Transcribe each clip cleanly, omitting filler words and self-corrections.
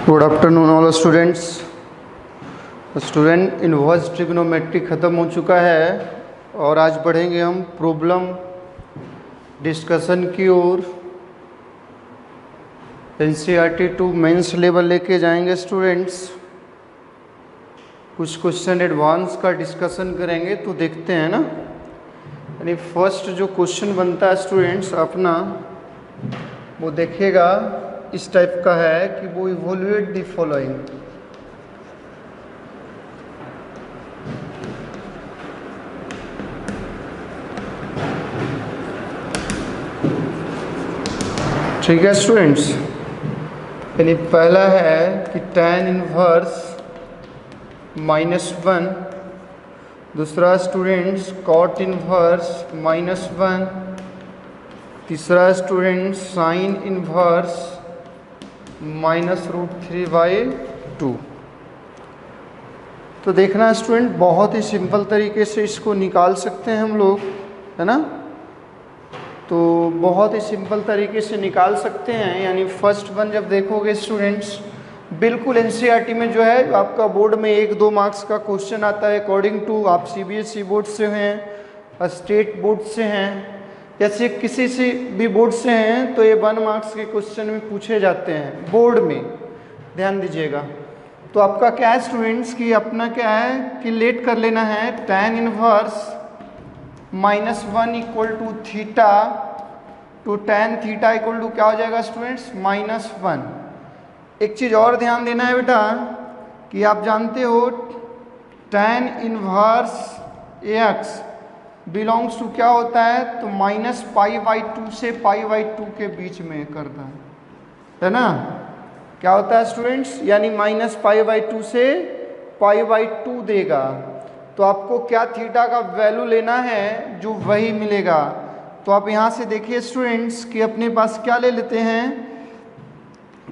Good afternoon all students. Student inverse trigonometry ख़त्म हो चुका है और आज बढ़ेंगे हम प्रॉब्लम डिस्कशन की ओर। एनसीईआरटी टू मेंस लेवल लेके जाएंगे स्टूडेंट्स। कुछ क्वेश्चन एडवांस का डिस्कशन करेंगे तो देखते हैं ना। यानी फर्स्ट जो क्वेश्चन बनता है स्टूडेंट्स अपना, वो देखिएगा इस टाइप का है कि वो इवोल्यूएट द फॉलोइंग। ठीक है स्टूडेंट्स। यानी पहला है कि tan इनवर्स -1, दूसरा स्टूडेंट्स cot इनवर्स -1, तीसरा स्टूडेंट sin इनवर्स -√3/2। तो देखना स्टूडेंट, बहुत ही सिंपल तरीके से इसको निकाल सकते हैं हम लोग, है ना। तो बहुत ही सिंपल तरीके से निकाल सकते हैं। यानी फर्स्ट वन जब देखोगे स्टूडेंट्स, बिल्कुल एनसीईआरटी में जो है आपका बोर्ड में 1-2 मार्क्स का क्वेश्चन आता है। अकॉर्डिंग टू आप सीबीएसई बोर्ड से हैं, स्टेट बोर्ड से हैं, जैसे किसी से भी बोर्ड से हैं तो ये 1 मार्क्स के क्वेश्चन में पूछे जाते हैं बोर्ड में, ध्यान दीजिएगा। तो आपका क्या है स्टूडेंट्स कि अपना क्या है कि लेट कर लेना है tan inverse -1 equal to theta to tan theta equal to क्या हो जाएगा स्टूडेंट्स -1। एक चीज़ और ध्यान देना है बेटा कि आप जानते हो tan inverse AX belongs to क्या होता है, तो -π/2 से π/2 के बीच में करता है ना। क्या होता है स्टूडेंट्स, यानी -π/2 से π/2 देगा। तो आपको क्या थीटा का वैल्यू लेना है जो वही मिलेगा। तो आप यहाँ से देखिए स्टूडेंट्स कि अपने पास क्या ले लेते हैं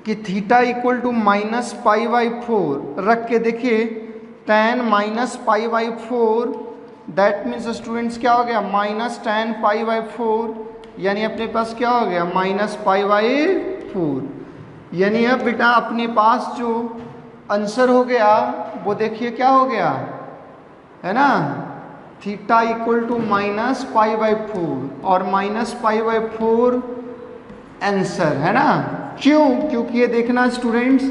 कि थीटा इक्वल टू -π/4 रख के देखिए tan -π/4, दैट मीन्स स्टूडेंट्स क्या हो गया -tan π/4, यानी अपने पास क्या हो गया -π/4। यानी अब बेटा अपने पास जो आंसर हो गया वो देखिए क्या हो गया, है ना, थीटा इक्वल टू -π/4 और -π/4 आंसर, है ना। क्यों? क्योंकि ये देखना स्टूडेंट्स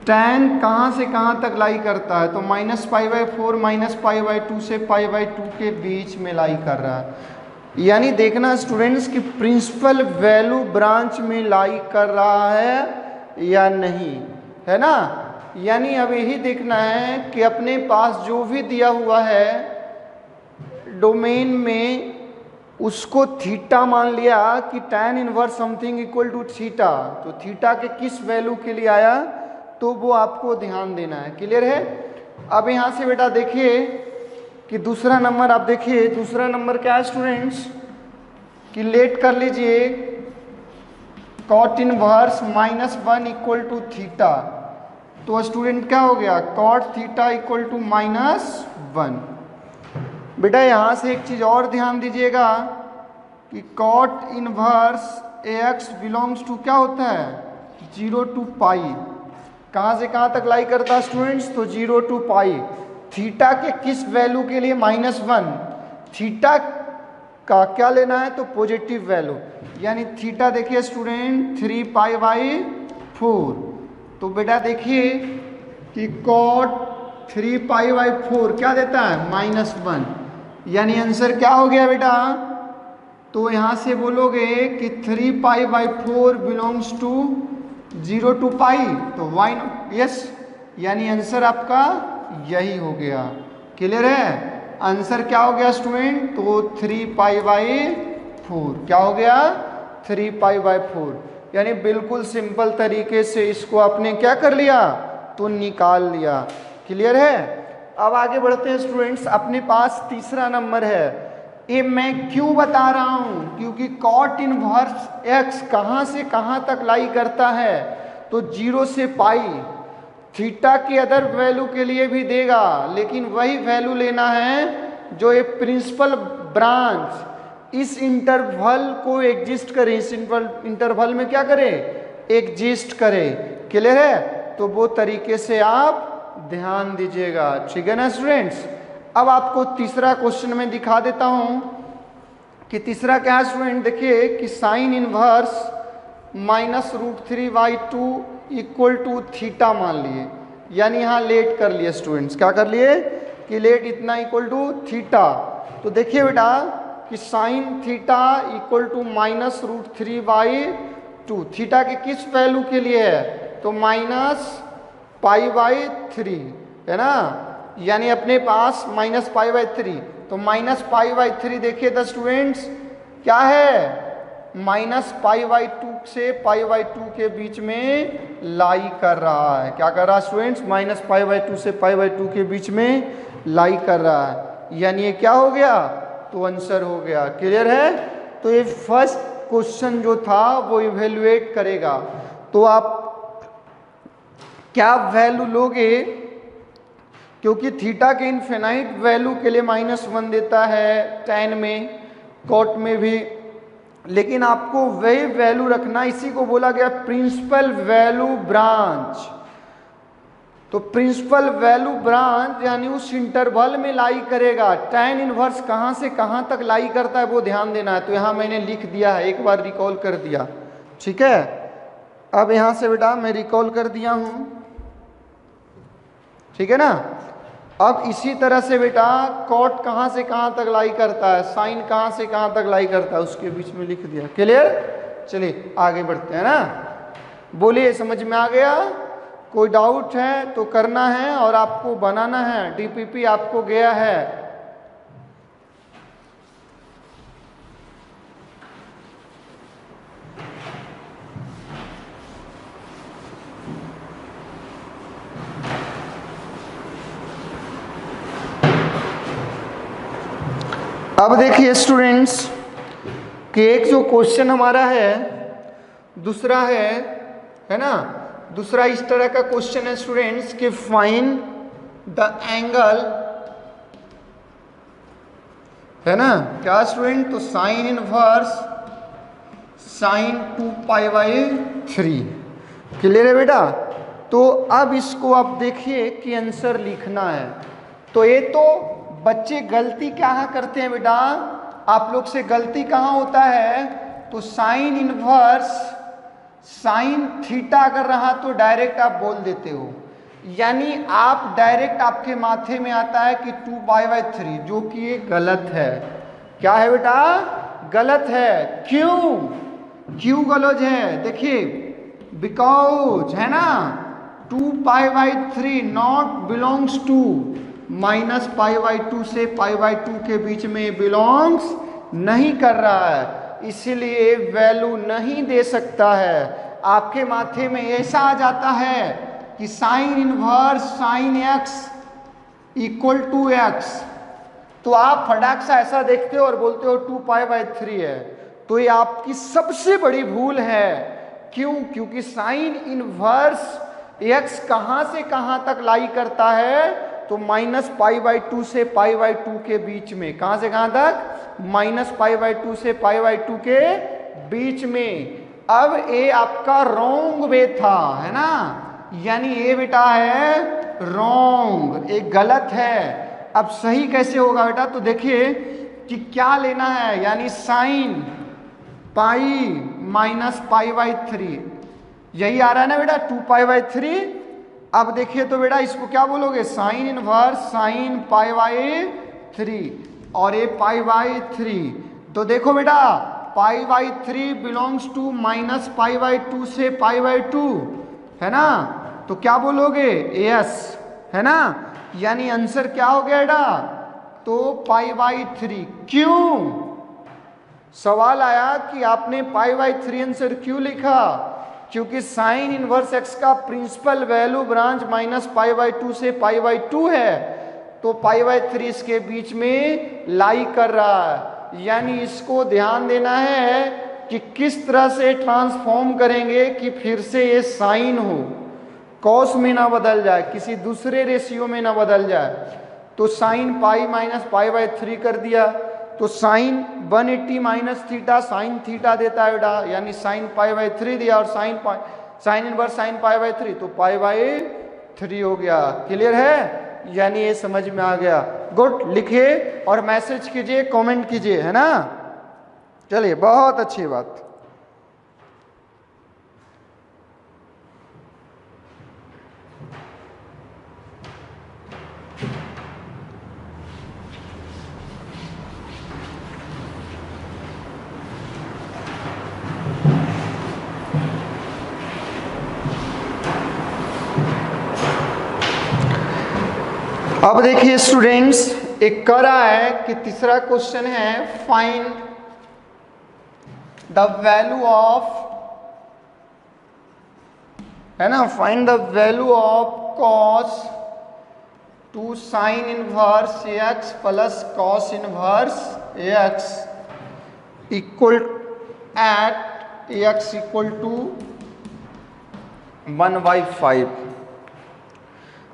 tan कहाँ से कहाँ तक लाई करता है, तो -π/4 -π/2 से π/2 के बीच में लाई कर रहा है। यानी देखना स्टूडेंट्स कि प्रिंसिपल वैल्यू ब्रांच में लाई कर रहा है या नहीं, है ना। यानी अब यही देखना है कि अपने पास जो भी दिया हुआ है डोमेन में, उसको थीटा मान लिया कि tan inverse something equal to theta, तो थीटा के किस वैल्यू के लिए आया तो वो आपको ध्यान देना है। क्लियर है। अब यहाँ से बेटा देखिए कि दूसरा नंबर, आप देखिए दूसरा नंबर क्या है स्टूडेंट्स कि लेट कर लीजिए cot inverse -1 equal to theta. तो स्टूडेंट क्या हो गया cot थीटा इक्वल टू -1। बेटा यहाँ से एक चीज़ और ध्यान दीजिएगा कि cot inverse AX belongs to क्या होता है 0 to π। कहाँ से कहाँ तक लाई करता है स्टूडेंट्स, तो 0 to π। थीटा के किस वैल्यू के लिए -1, थीटा का क्या लेना है तो पॉजिटिव वैल्यू, यानी थीटा देखिए स्टूडेंट 3π/4। तो बेटा देखिए कि cot 3π/4 क्या देता है -1, यानी आंसर क्या हो गया बेटा, तो यहाँ से बोलोगे कि 3π/4 बिलोंग्स टू 0 to π, तो वाई यस, यानी आंसर आपका यही हो गया। क्लियर है। आंसर क्या हो गया स्टूडेंट, तो 3π/4 क्या हो गया 3π/4। यानी बिल्कुल सिंपल तरीके से इसको आपने क्या कर लिया तो निकाल लिया। क्लियर है। अब आगे बढ़ते हैं स्टूडेंट्स, अपने पास तीसरा नंबर है। ये मैं क्यों बता रहा हूँ, क्योंकि cot इनवर्स x कहाँ से कहाँ तक लाई करता है, तो 0 से π। थीटा की अदर वैल्यू के लिए भी देगा, लेकिन वही वैल्यू लेना है जो ये प्रिंसिपल ब्रांच इस इंटरवल को एग्जिस्ट करे, इस इंटरवल में क्या करे एग्जिस्ट करे। क्लियर है। तो वो तरीके से आप ध्यान दीजिएगा, ठीक है ना स्टूडेंट्स। अब आपको तीसरा क्वेश्चन में दिखा देता हूं कि तीसरा क्या है स्टूडेंट। देखिए कि sine inverse -√3/2 equal to theta मान लिए, यानी यहाँ लेट कर लिए स्टूडेंट्स, क्या कर लिए कि लेट इतना इक्वल टू थीटा। तो देखिए बेटा कि sine theta equal to -√3/2, theta के किस वैल्यू के लिए है, तो -π/3 है ना, यानी अपने पास -π/3, तो -π/3 देखिए द स्टूडेंट्स क्या है, -π/2 से π/2 के बीच में लाई कर रहा है। क्या कर रहा है स्टूडेंट्स, -π/2 से π/2 के बीच में लाई कर रहा है, यानी ये क्या हो गया, तो आंसर हो गया। क्लियर है। तो ये फर्स्ट क्वेश्चन जो था वो इवेल्युएट करेगा, तो आप क्या वैल्यू लोगे, क्योंकि थीटा के इनफिनाइट वैल्यू के लिए -1 देता है tan में, कॉट में भी, लेकिन आपको वही वैल्यू रखना, इसी को बोला गया प्रिंसिपल वैल्यू ब्रांच। तो प्रिंसिपल वैल्यू ब्रांच यानी उस इंटरवल में लाई करेगा। tan इनवर्स कहाँ से कहाँ तक लाई करता है वो ध्यान देना है, तो यहाँ मैंने लिख दिया है, एक बार रिकॉल कर दिया, ठीक है। अब यहाँ से बेटा मैं रिकॉल कर दिया हूँ, ठीक है ना। अब इसी तरह से बेटा कॉट कहाँ से कहाँ तक लाई करता है, साइन कहाँ से कहाँ तक लाई करता है, उसके बीच में लिख दिया। क्लियर। चलिए आगे बढ़ते हैं ना, बोलिए समझ में आ गया। कोई डाउट है तो करना है, और आपको बनाना है, डीपीपी आपको गया है। अब देखिए स्टूडेंट्स कि एक जो क्वेश्चन हमारा है, दूसरा है ना, दूसरा इस तरह का क्वेश्चन है स्टूडेंट्स कि फाइंड द एंगल, है ना, क्या स्टूडेंट, तो साइन इनवर्स sin 2π/3। क्लियर है बेटा। तो अब इसको आप देखिए कि आंसर लिखना है। तो ये तो बच्चे गलती क्या करते हैं बेटा, आप लोग से गलती कहाँ होता है, तो साइन इनवर्स साइन थीटा अगर रहा तो डायरेक्ट आप बोल देते हो, यानी आप डायरेक्ट आपके माथे में आता है कि 2π/3, जो कि ये गलत है। क्या है बेटा, गलत है। क्यों गलत है, देखिए बिकॉज है ना 2π/3 नॉट बिलोंग्स टू, -π/2 से π/2 के बीच में बिलोंग्स नहीं कर रहा है, इसीलिए वैल्यू नहीं दे सकता है। आपके माथे में ऐसा आ जाता है कि sine inverse sine x equal to x, तो आप फटाक से ऐसा देखते हो और बोलते हो 2π/3 है, तो ये आपकी सबसे बड़ी भूल है। क्योंकि साइन इनवर्स x कहां से कहां तक लाई करता है, तो -π/2 से π/2 के बीच में। कहां से कहां तक, -π/2 से π/2 के बीच में। अब ये आपका रॉन्ग वे था, है ना, यानी ये बेटा है रॉन्ग, एक गलत है। अब सही कैसे होगा बेटा, तो देखिए कि क्या लेना है, यानी साइन पाई -π/3, यही आ रहा है ना बेटा 2π/3। अब देखिए तो बेटा इसको क्या बोलोगे, साइन इनवर्स साइन π/3 और ये π/3। तो देखो बेटा π/3 बिलोंग्स टू -π/2 से π/2, है ना, तो क्या बोलोगे यस, है ना, यानी आंसर क्या हो गया बेटा, तो π/3। क्यों, सवाल आया कि आपने π/3 आंसर क्यों लिखा, क्योंकि साइन इनवर्स x का प्रिंसिपल वैल्यू ब्रांच -π/2 से π/2 है, तो π/3 इसके बीच में लाई कर रहा है। यानी इसको ध्यान देना है कि किस तरह से ट्रांसफॉर्म करेंगे कि फिर से ये साइन हो, कॉस में ना बदल जाए, किसी दूसरे रेशियो में ना बदल जाए। तो साइन पाई -π/3 कर दिया, तो sine 180 minus theta sine theta देता है बेटा, यानी साइन π/3 दिया और sine sine inverse sine pi by 3, तो पाई बाई 3 हो गया। क्लियर है? यानी ये समझ में आ गया। गुड, लिखिए और मैसेज कीजिए, कमेंट कीजिए, है ना। चलिए, बहुत अच्छी बात। अब देखिए स्टूडेंट्स, एक कर रहा है कि तीसरा क्वेश्चन है फाइंड द वैल्यू ऑफ, है ना, find the value of cos 2 sine inverse x plus cos inverse x equal at x equal to 1/5।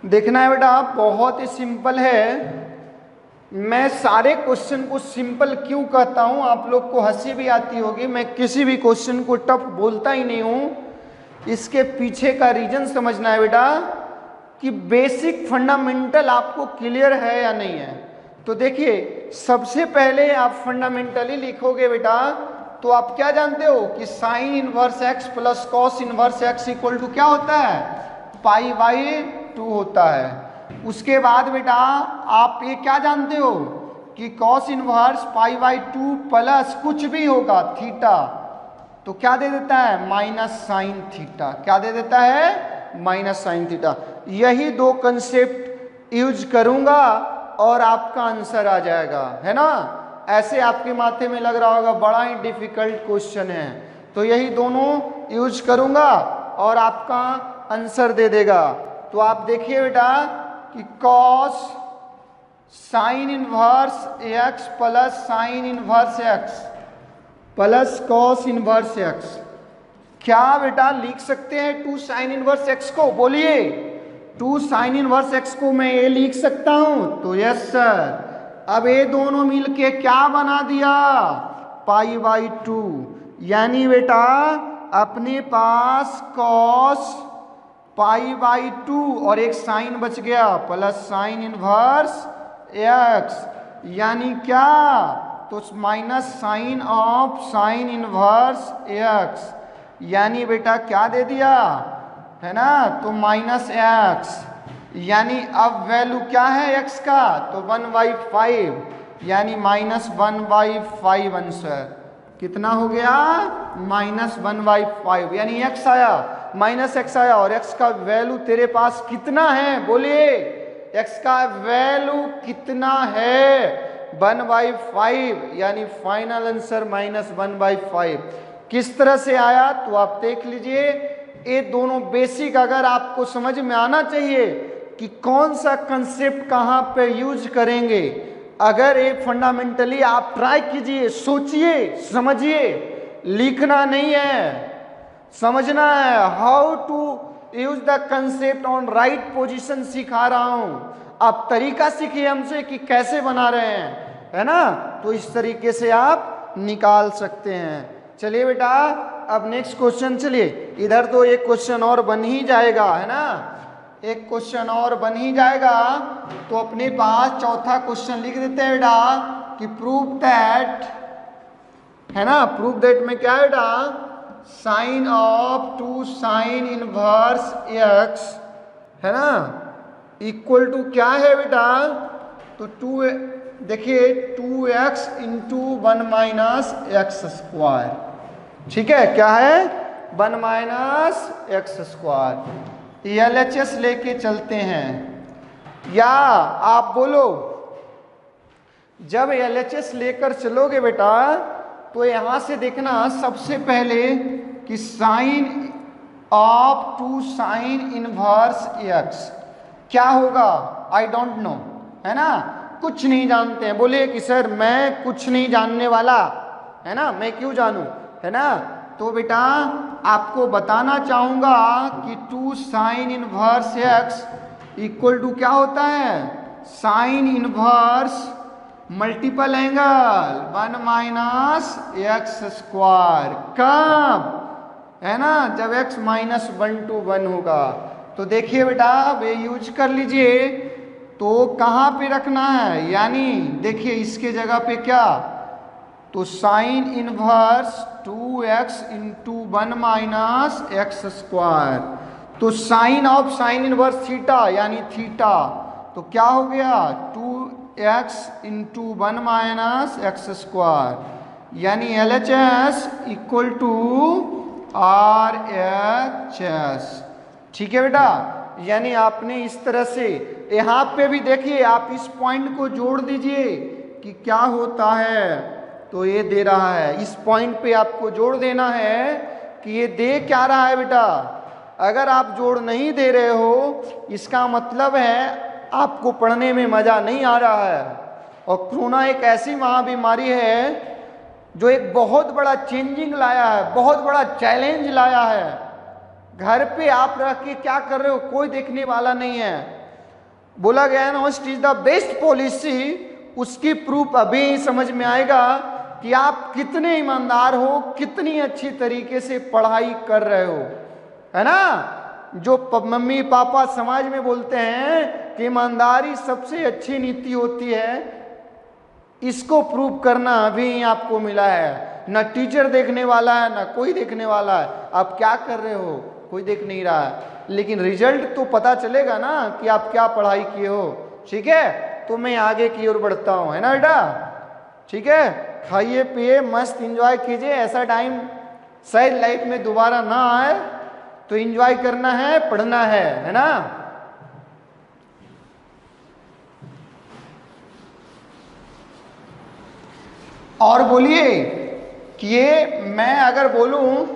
देखना है बेटा, बहुत ही सिंपल है। मैं सारे क्वेश्चन को सिंपल क्यों कहता हूं, आप लोग को हंसी भी आती होगी। मैं किसी भी क्वेश्चन को टफ बोलता ही नहीं हूं। इसके पीछे का रीजन समझना है बेटा कि बेसिक फंडामेंटल आपको क्लियर है या नहीं है। तो देखिए, सबसे पहले आप फंडामेंटली लिखोगे बेटा, तो आप क्या जानते हो कि sine inverse x plus cos inverse x equal to क्या होता है, पाई बाई 2 होता है। उसके बाद बेटा आप ये क्या जानते हो कि cos inverse pi by 2 plus कुछ भी होगा थीटा, तो क्या दे देता है, माइनस साइन थीटा। क्या दे देता है, माइनस साइन थीटा। यही दो कंसेप्ट यूज करूंगा और आपका आंसर आ जाएगा, है ना। ऐसे आपके माथे में लग रहा होगा बड़ा ही डिफिकल्ट क्वेश्चन है, तो यही दोनों यूज करूंगा और आपका आंसर दे देगा। तो आप देखिए बेटा कि cos sine inverse x plus sign inverse x plus cos inverse x, क्या बेटा लिख सकते हैं 2 साइन इनवर्स एक्स को? बोलिए, 2 साइन इनवर्स एक्स को मैं ये लिख सकता हूं? तो यस सर। अब ये दोनों मिलके क्या बना दिया, पाई बाई 2। यानी बेटा अपने पास कॉस पाई बाई 2 और एक साइन बच गया प्लस साइन इनवर्स एक्स, यानी क्या, तो minus sine of sine inverse x, यानी बेटा क्या दे दिया, है ना, तो माइनस एक्स। यानी अब वैल्यू क्या है एक्स का, तो 1/5, यानी माइनस 1/5 आंसर कितना हो गया, माइनस 1/5। यानी एक्स आया, माइनस एक्स आया, और एक्स का वैल्यू तेरे पास कितना है, बोलिए, एक्स का वैल्यू कितना है, 1/5, यानी फाइनल आंसर माइनस 1/5। किस तरह से आया तो आप देख लीजिए। ये दोनों बेसिक अगर आपको समझ में आना चाहिए कि कौन सा कंसेप्ट कहां पे यूज करेंगे, अगर ये फंडामेंटली आप ट्राई कीजिए, सोचिए, समझिए, लिखना नहीं है, समझना है। How to use the concept on right position सिखा रहा हूं। आप तरीका सीखिए हमसे कि कैसे बना रहे हैं, है ना, तो इस तरीके से आप निकाल सकते हैं। चलिए बेटा, अब नेक्स्ट क्वेश्चन, चलिए इधर तो एक क्वेश्चन और बन ही जाएगा, है ना, एक क्वेश्चन और बन ही जाएगा। तो अपने पास चौथा क्वेश्चन लिख देते हैं बेटा कि प्रूव दैट, है ना, प्रूव दैट में क्या है बेटा, sine of 2 sine inverse x, है ना, इक्वल टू क्या है बेटा, तो 2, देखिए 2x into 1 minus x square, ठीक है, क्या है, 1 माइनस एक्स स्क्वायर। LHS लेके चलते हैं, या आप बोलो, जब LHS लेकर चलोगे बेटा तो यहां से देखना सबसे पहले कि sine of 2 sine inverse x क्या होगा, आई डोंट नो, है ना, कुछ नहीं जानते हैं। बोलिए कि सर मैं कुछ नहीं जानने वाला, है ना, मैं क्यों जानूं, है ना। तो बेटा आपको बताना चाहूंगा कि 2 sine inverse x equal to क्या होता है, sine inverse multiple angle 1 minus x square, कब, है ना, जब x -1 होगा। तो देखिए बेटा अब ये यूज कर लीजिए। तो कहाँ पे रखना है, यानी देखिए इसके जगह पे क्या, तो sine inverse 2x into 1 - x square. तो sine of sine inverse theta यानी थीटा, तो क्या हो गया 2x इंटू 1 - x स्क्वायर, यानी LHS इक्वल टू RHS। ठीक है बेटा, यानी आपने इस तरह से यहाँ पे भी देखिए, आप इस पॉइंट को जोड़ दीजिए कि क्या होता है। तो ये दे रहा है, इस पॉइंट पे आपको जोड़ देना है कि ये दे क्या रहा है बेटा। अगर आप जोड़ नहीं दे रहे हो, इसका मतलब है आपको पढ़ने में मजा नहीं आ रहा है। और कोरोना एक ऐसी महाबीमारी है जो एक बहुत बड़ा चेंजिंग लाया है, बहुत बड़ा चैलेंज लाया है। घर पे आप रह के क्या कर रहे हो कोई देखने वाला नहीं है। बोला गया है ना, what is the best policy, उसकी प्रूफ अभी समझ में आएगा कि आप कितने ईमानदार हो, कितनी अच्छी तरीके से पढ़ाई कर रहे हो, है ना। जो मम्मी पापा समाज में बोलते हैं कि ईमानदारी सबसे अच्छी नीति होती है, इसको प्रूव करना अभी आपको मिला है। ना टीचर देखने वाला है, ना कोई देखने वाला है, आप क्या कर रहे हो कोई देख नहीं रहा है, लेकिन रिजल्ट तो पता चलेगा ना कि आप क्या पढ़ाई किए हो। ठीक है, तो मैं आगे की ओर बढ़ता हूँ, है ना बेटा। ठीक है, खाइए पिए मस्त एंजॉय कीजिए। ऐसा टाइम शायद लाइफ में दोबारा ना आए, तो एंजॉय करना है, पढ़ना है ना। और बोलिए कि ये मैं अगर बोलूं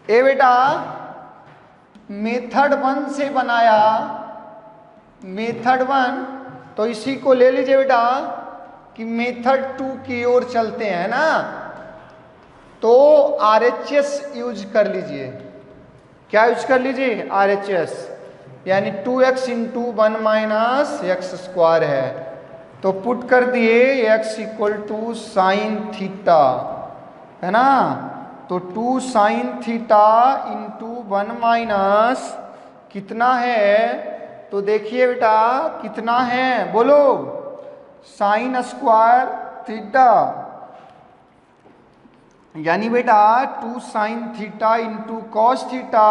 ए बेटा मेथड 1 से बनाया, मेथड 1, तो इसी को ले लीजिए बेटा कि मेथड 2 की ओर चलते हैं ना। तो RHS यूज कर लीजिए। क्या यूज कर लीजिए, RHS, यानी 2x इंटू 1 - x स्क्वायर है। तो पुट कर दिए x equal to sine theta, है ना। तो 2 साइन थीटा इंटू 1 - कितना है, तो देखिए बेटा कितना है, बोलो, साइन स्क्वायर थीटा, यानी बेटा 2 sine theta into cos theta,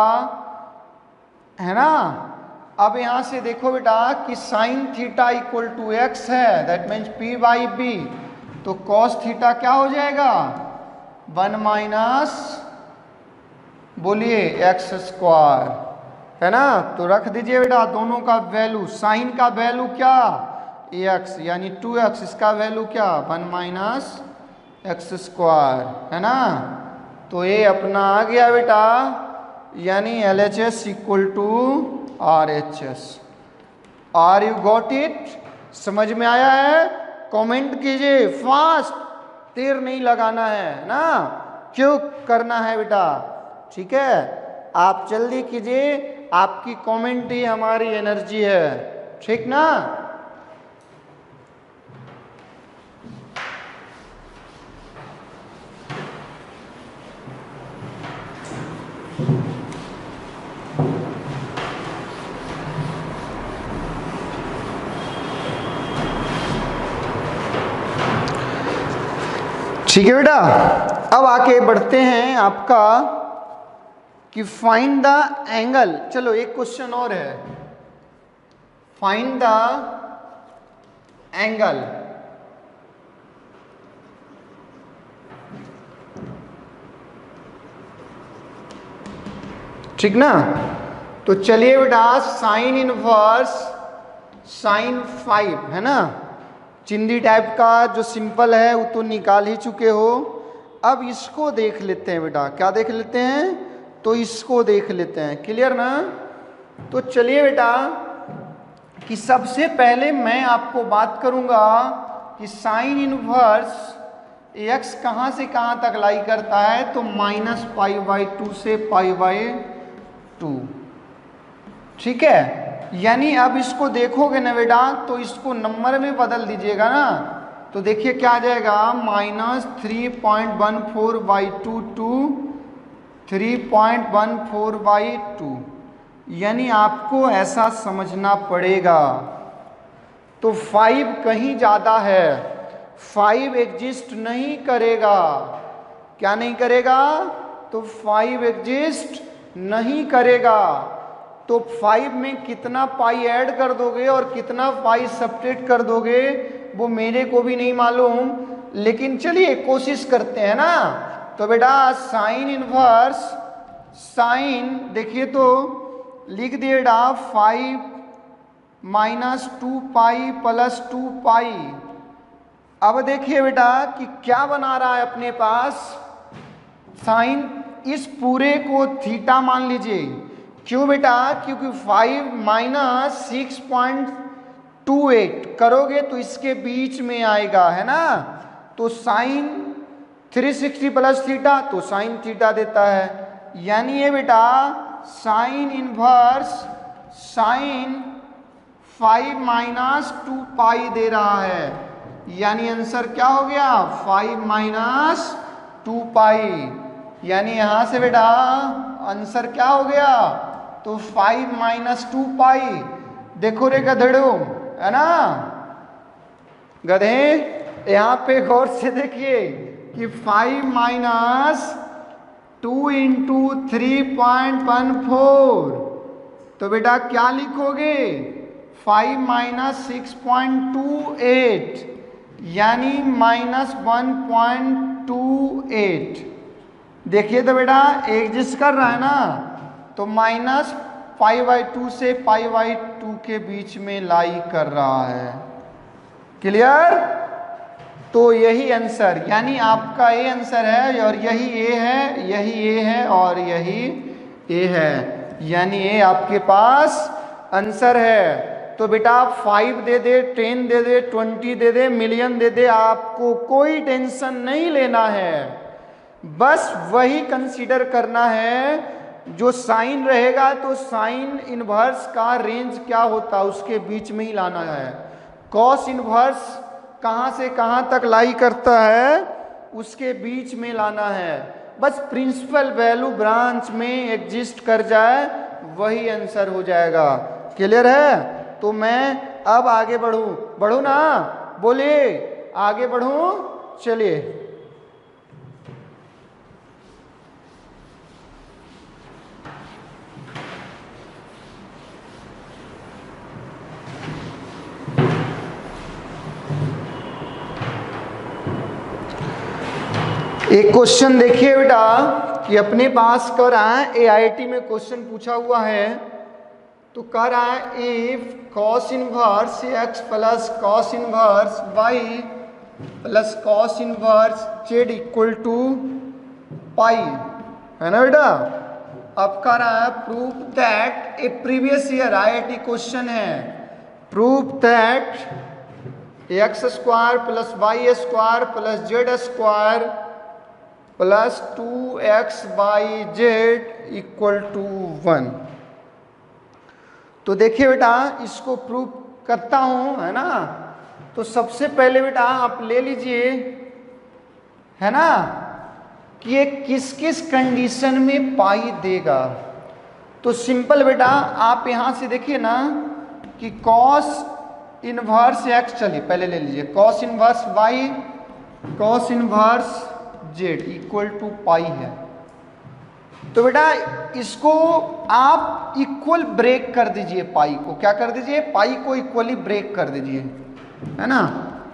है ना। अब यहां से देखो बेटा कि sine theta equal to x है, दैट मीन्स p/b। तो कॉस थीटा क्या हो जाएगा 1 - बोलिए x स्क्वायर, है ना। तो रख दीजिए बेटा दोनों का वैल्यू, साइन का वैल्यू क्या x यानी 2x, इसका वैल्यू क्या 1 - x स्क्वायर, है ना। तो ये अपना आ गया बेटा, यानी LHS equal to RHS। Are you got it, समझ में आया है। कमेंट कीजिए फास्ट, देर नहीं लगाना है ना, क्यों करना है बेटा। ठीक है, आप जल्दी कीजिए, आपकी कमेंट ही हमारी एनर्जी है, ठीक ना। ठीक है बेटा, अब आके बढ़ते हैं आपका कि फाइंड द एंगल। चलो एक क्वेश्चन और है, फाइंड द एंगल। ठीक ना। तो चलिए बेटा साइन इनवर्स साइन 5, है ना, चिंदी टाइप का जो सिंपल है वो तो निकाल ही चुके हो। अब इसको देख लेते हैं बेटा, क्या देख लेते हैं, तो इसको देख लेते हैं, क्लियर ना। तो चलिए बेटा कि सबसे पहले मैं आपको बात करूंगा कि साइन इनवर्स x कहाँ से कहाँ तक लाई करता है, तो -π/2 से π/2। ठीक है, यानी अब इसको देखोगे ना बेटा तो इसको नंबर में बदल दीजिएगा ना। तो देखिए क्या आ जाएगा -3.14/2 to 3.14/2, यानी आपको ऐसा समझना पड़ेगा। तो 5 कहीं ज़्यादा है, 5 एग्जिस्ट नहीं करेगा। क्या नहीं करेगा? तो 5 एग्जिस्ट नहीं करेगा। तो 5 में कितना पाई ऐड कर दोगे और कितना पाई सब्ट्रैक्ट कर दोगे वो मेरे को भी नहीं मालूम, लेकिन चलिए कोशिश करते हैं ना। तो बेटा साइन इनवर्स, साइन देखिए तो लिख दिए बेटा 5 माइनस 2 पाई प्लस 2 पाई। अब देखिए बेटा कि क्या बना रहा है अपने पास, साइन इस पूरे को थीटा मान लीजिए। क्यों बेटा? क्योंकि 5 माइनस 6.28 करोगे तो इसके बीच में आएगा, है ना। तो साइन 360 प्लस थीटा तो साइन थीटा देता है, यानी ये बेटा साइन इनवर्स साइन 5 माइनस 2 पाई दे रहा है, यानी आंसर क्या हो गया 5 माइनस 2 पाई। यानी यहां से बेटा आंसर क्या हो गया? तो 5 माइनस 2 पाई। देखो रे गधेड़ो, है ना गधे, यहां पे गौर से देखिए कि 5 माइनस 2 इंटू 3.14, तो बेटा क्या लिखोगे 5 माइनस 6.28, यानी माइनस 1.28। देखिए तो बेटा एग्जिस्ट कर रहा है ना, तो माइनस π/2 से π/2 के बीच में लाई कर रहा है। क्लियर? तो यही आंसर, यानी आपका ए आंसर है और यही ए है, यही ए है और यही ए है, यानी ए आपके पास आंसर है। तो बेटा 5 दे दे, 10 दे दे, 20 दे दे, मिलियन दे दे, आपको कोई टेंशन नहीं लेना है, बस वही कंसीडर करना है जो साइन रहेगा। तो साइन इनवर्स का रेंज क्या होता है उसके बीच में ही लाना है। कॉस इनवर्स कहाँ से कहाँ तक लाई करता है उसके बीच में लाना है, बस प्रिंसिपल वैल्यू ब्रांच में एग्जिस्ट कर जाए वही आंसर हो जाएगा। क्लियर है? तो मैं अब आगे बढ़ूँ ना, बोलिए आगे बढ़ूँ, चलिए। एक क्वेश्चन देखिए बेटा कि अपने पास कह रहा है AIT में क्वेश्चन पूछा हुआ है, तो कह रहा है if cos inverse x plus cos inverse y plus cos inverse z equal to pi, है ना बेटा। अब कह रहा है proof that, a previous year IIT question है, proof that x square plus y square plus z square plus 2xyz equal to 1। तो देखिए बेटा इसको प्रूव करता हूं, है ना। तो सबसे पहले बेटा आप ले लीजिए, है ना, कि ये किस किस कंडीशन में पाई देगा। तो सिंपल बेटा आप यहां से देखिए ना कि कॉस इनवर्स x, चलिए पहले ले लीजिए cos inverse y cos inverse z equal to pi है। तो बेटा इसको आप इक्वल ब्रेक कर दीजिए, पाई को क्या कर दीजिए, पाई को इक्वली ब्रेक कर दीजिए, है ना।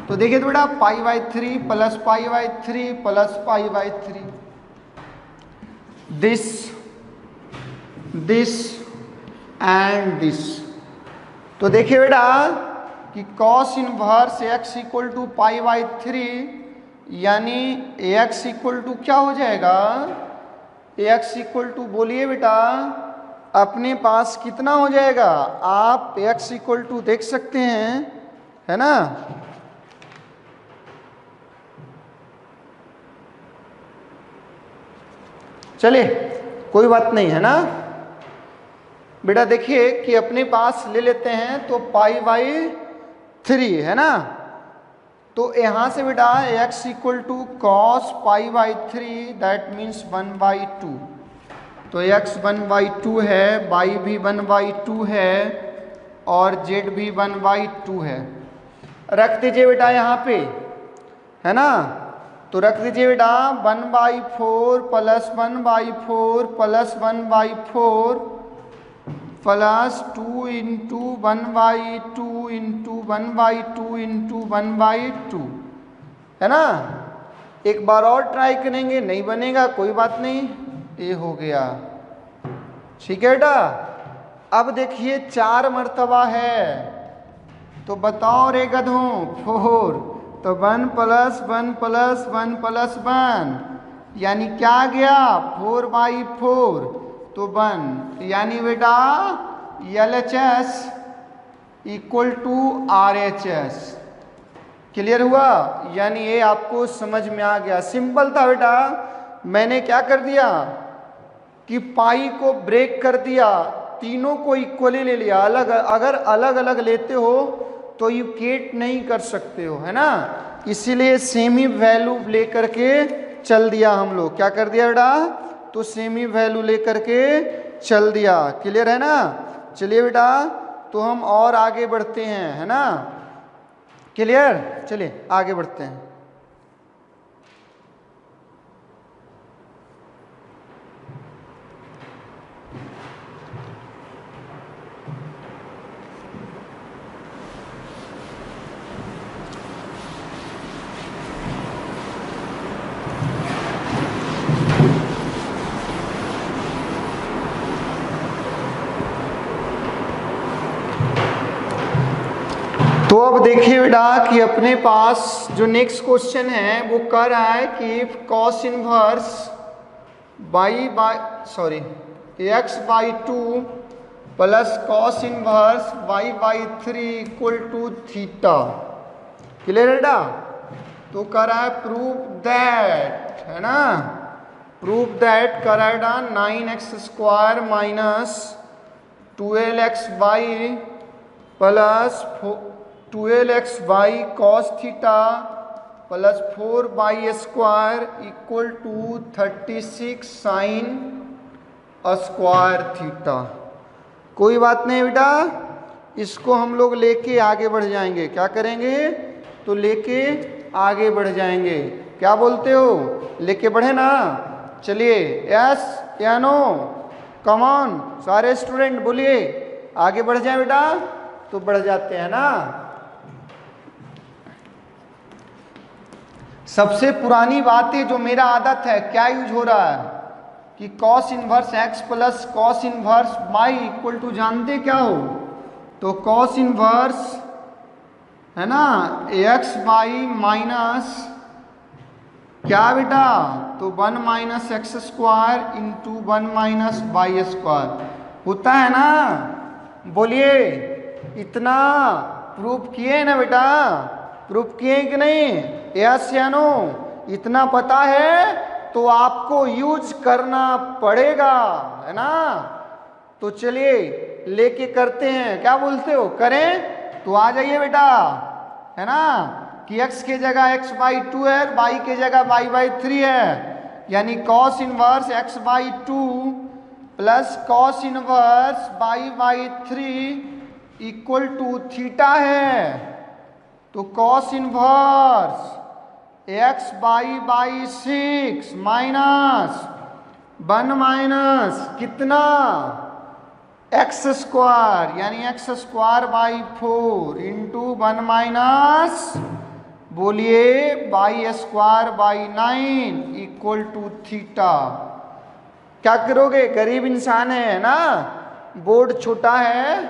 तो देखिए तो बेटा π/3 plus π/3 plus π/3, this and this. तो देखिए बेटा कि cos inverse x equal to π/3, यानी x इक्वल टू क्या हो जाएगा, x इक्वल टू बोलिए बेटा अपने पास कितना हो जाएगा, आप x इक्वल टू देख सकते हैं, है ना। चलिए कोई बात नहीं, है ना बेटा। देखिए कि अपने पास ले लेते हैं तो π/3, है ना। तो यहां से बेटा x equal to cos π/3 that means 1/2, तो x 1/2 है, y भी 1/2 है और z भी 1/2 है। रख दीजिए बेटा यहाँ पे, है ना। तो रख दीजिए बेटा 1/4 plus 1/4 plus 1/4 plus 2 into 1/2 into 1/2 into 1/2, है ना। एक बार और ट्राई करेंगे, नहीं बनेगा कोई बात नहीं, ये हो गया, ठीक है बेटा। अब देखिए 4 मर्तबा है, तो बताओ रे गधों 4, तो 1 प्लस 1 प्लस 1 प्लस 1 यानी क्या आ गया 4/4, तो 1 यानी बेटा LHS equal to RHS। Clear हुआ, यानी ये आपको समझ में आ गया। सिंपल था बेटा, मैंने क्या कर दिया कि पाई को ब्रेक कर दिया, तीनों को इक्वली ले लिया। अगर अलग अलग लेते हो तो इक्वेट नहीं कर सकते हो, है ना, इसीलिए सेमी वैल्यू लेकर के चल दिया हम लोग। क्या कर दिया बेटा, तो सेमी वैल्यू लेकर के चल दिया। क्लियर है ना। चलिए बेटा, तो हम और आगे बढ़ते हैं, है ना। क्लियर, चलिए आगे बढ़ते हैं। तो अब देखिए बेटा कि अपने पास जो नेक्स्ट क्वेश्चन है वो कह रहा है कि cos inverse x/2 plus cos inverse y/3 equal to theta. Clear है बेटा। तो कह रहा है प्रूव दैट, है ना, प्रूव दैट कह रहा है बेटा 9x² minus 12xy plus 12xy cos theta plus 4y² equal to 36 sine square theta. कोई बात नहीं बेटा, इसको हम लोग लेके आगे बढ़ जाएंगे। क्या करेंगे, तो लेके आगे बढ़ जाएंगे। क्या बोलते हो, लेके बढ़े ना। चलिए यस या नो, कम ऑन सारे स्टूडेंट बोलिए, आगे बढ़ जाए बेटा। तो बढ़ जाते हैं ना। सबसे पुरानी बातें जो मेरा आदत है, क्या यूज हो रहा है कि cos inverse x plus cos inverse y equal to, जानते क्या हो, तो कॉस इनवर्स है ना xy माइनस क्या बेटा, तो 1 minus x² into 1 minus y² होता है ना। बोलिए, इतना प्रूफ किए ना बेटा, प्रूफ किए कि नहीं, यस या नो। इतना पता है तो आपको यूज करना पड़ेगा, है ना। तो चलिए लेके करते हैं, क्या बोलते हो, करें। तो आ जाइए बेटा, है ना, कि x के जगह x/2 है, y के जगह y/3 है, यानी cos inverse x/2 plus cos inverse y/3 equal to theta है। तो cos inverse x/6 minus 1 minus कितना x² यानी x²/4 इंटू 1 माइनस बोलिए y²/9 इक्वल टू थीटा। क्या करोगे, गरीब इंसान है ना, बोर्ड छोटा है,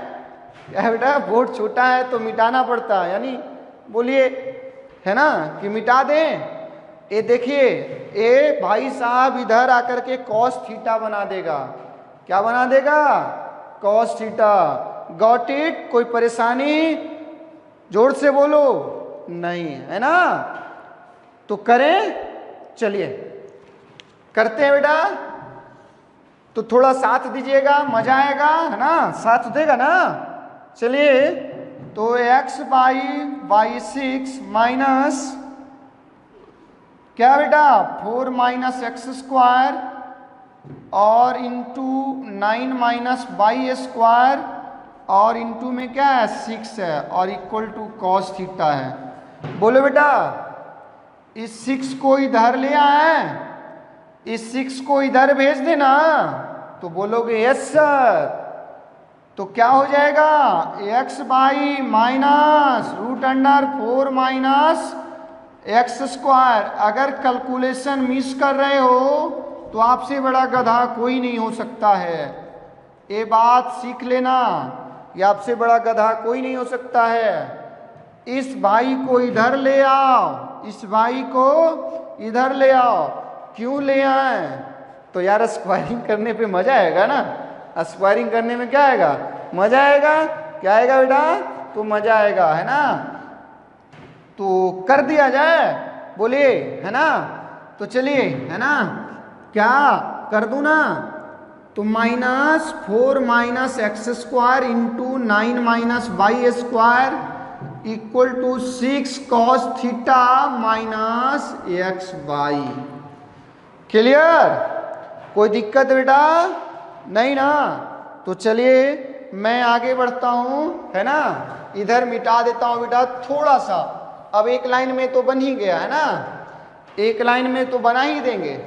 क्या बेटा, बोर्ड छोटा है तो मिटाना पड़ता है, यानी बोलिए, है ना, कि मिटा दें। ये देखिए, ये भाई साहब इधर आकर के cos थीटा बना देगा। क्या बना देगा, cos थीटा। गॉट इट, कोई परेशानी, जोर से बोलो, नहीं है ना। तो करें, चलिए करते हैं बेटा। तो थोड़ा साथ दीजिएगा, मजा आएगा, है ना, साथ देगा ना। चलिए, तो x/6 माइनस क्या बेटा 4 माइनस x² और इंटू 9 माइनस बाई स्क्वायर और इंटू में क्या है 6 है और इक्वल टू कॉस थीटा है। बोलो बेटा इस 6 को इधर ले आए, इस 6 को इधर भेज देना, तो बोलोगे यस सर। तो क्या हो जाएगा x by minus root under 4 minus x square. अगर कैलकुलेशन मिस कर रहे हो तो आपसे बड़ा गधा कोई नहीं हो सकता है, ये बात सीख लेना कि आपसे बड़ा गधा कोई नहीं हो सकता है। इस भाई को इधर ले आओ, इस भाई को इधर ले आओ। क्यों ले आए? तो यार स्क्वायरिंग करने पे मजा आएगा ना, स्क्वायरिंग करने में क्या आएगा मजा आएगा। क्या आएगा बेटा? तो मजा आएगा, है ना। तो कर दिया जाए, बोलिए, है ना। तो चलिए, है ना, क्या कर दूं ना, तो minus 4 minus x square into 9 minus y square equal to 6 cos theta minus x y. Clear? कोई दिक्कत बेटा नहीं ना। तो चलिए मैं आगे बढ़ता हूं, है ना। इधर मिटा देता हूं बेटा थोड़ा सा, अब एक लाइन में तो बन ही गया, है ना, एक लाइन में तो बना ही देंगे।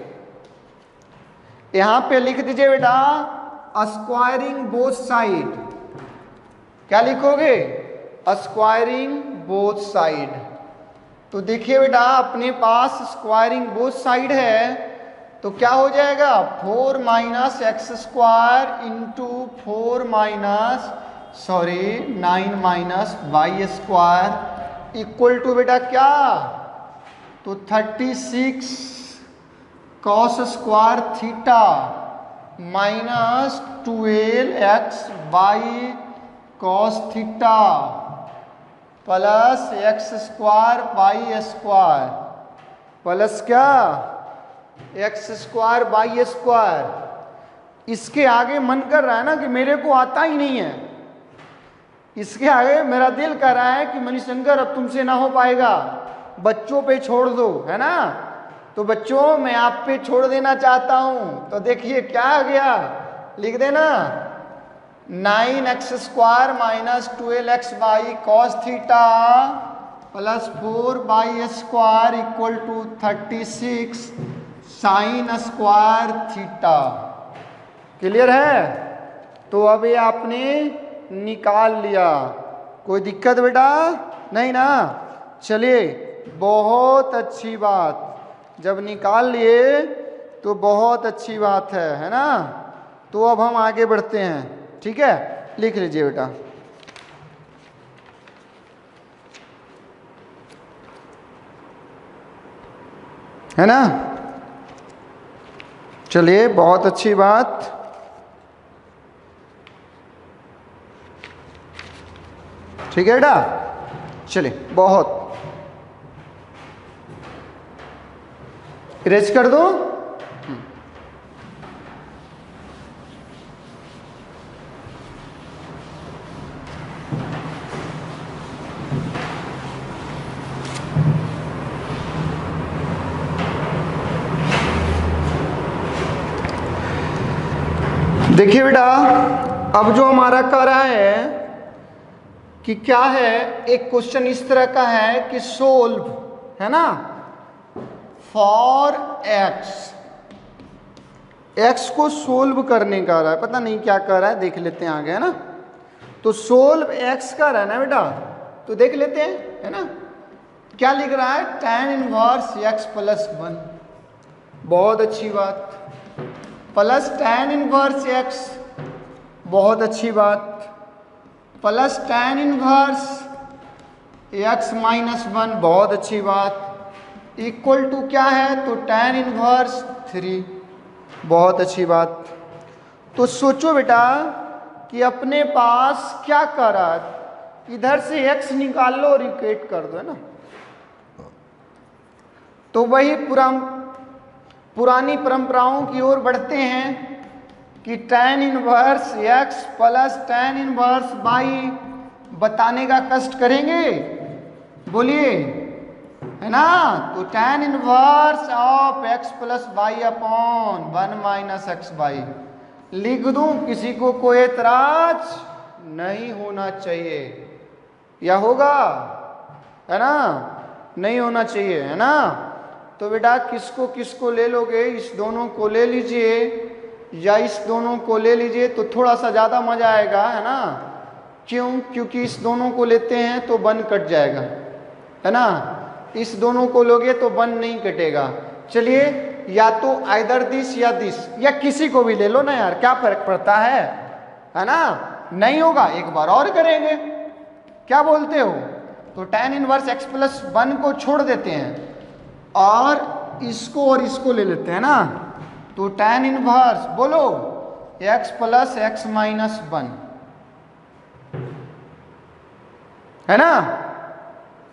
यहां पे लिख दीजिए बेटा स्क्वायरिंग बोथ साइड। क्या लिखोगे? Squaring both side. तो देखिए बेटा अपने पास स्क्वायरिंग बोथ साइड है, तो क्या हो जाएगा 4 minus x square into 4 minus 9 minus y square equal to बेटा क्या, तो 36 cos square theta minus 12 x by cos theta plus x square by square plus क्या एक्स स्क्वायर बाई स्क्वायर। इसके आगे मन कर रहा है ना कि मेरे को आता ही नहीं है, इसके आगे मेरा दिल कर रहा है कि मणिशंकर अब तुमसे ना हो पाएगा, बच्चों पे छोड़ दो, है ना। तो बच्चों मैं आप पे छोड़ देना चाहता हूं। तो देखिए क्या आ गया, लिख देना 9 x square minus 12 x by cos theta plus 4 by square equal to 36 sine square theta. Clear है? तो अब ये आपने निकाल लिया, कोई दिक्कत बेटा नहीं ना। चलिए बहुत अच्छी बात, जब निकाल लिए तो बहुत अच्छी बात है ना। तो अब हम आगे बढ़ते हैं, ठीक है। लिख लीजिए बेटा, है ना। चलिए बहुत अच्छी बात। ठीक है बेटा, चलिए बहुत इरेज कर दो। देखिए बेटा अब जो हमारा कर रहा है कि क्या है, एक क्वेश्चन इस तरह का है कि सोल्व, है ना, फॉर एक्स को सोल्व करने का रहा है, पता नहीं क्या कर रहा है, देख लेते हैं आगे, है ना। तो सोल्व एक्स का रहा है ना बेटा, तो देख लेते हैं, है ना। क्या लिख रहा है tan इनवर्स एक्स प्लस 1, बहुत अच्छी बात, प्लस tan इनवर्स एक्स, बहुत अच्छी बात, plus tan inverse x minus 1, बहुत अच्छी बात, इक्वल टू क्या है, तो tan इनवर्स 3, बहुत अच्छी बात। तो सोचो बेटा कि अपने पास क्या कर रहा है, इधर से x निकाल लो और इक्वेट कर दो, है ना। तो वही पुरानी परंपराओं की ओर बढ़ते हैं कि tan inverse x plus tan inverse y बताने का कष्ट करेंगे, बोलिए, है ना। तो tan inverse of x plus y upon 1 minus x y लिख दूं, किसी को कोई एतराज नहीं होना चाहिए, या होगा, है ना, नहीं होना चाहिए, है ना। तो बेटा किसको किसको ले लोगे, इस दोनों को ले लीजिए या इस दोनों को ले लीजिए तो थोड़ा सा ज़्यादा मजा आएगा, है ना। क्यों? क्योंकि इस दोनों को लेते हैं तो 1 कट जाएगा, है ना। इस दोनों को लोगे तो 1 नहीं कटेगा। चलिए या तो आइदर दिस या दिस, या किसी को भी ले लो ना यार, क्या फर्क पड़ता है ना। नहीं होगा, एक बार और करेंगे, क्या बोलते हो। तो tan इनवर्स x प्लस 1 को छोड़ देते हैं और इसको ले लेते हैं ना। तो tan इनवर्स बोलो x प्लस एक्स माइनस 1, है ना,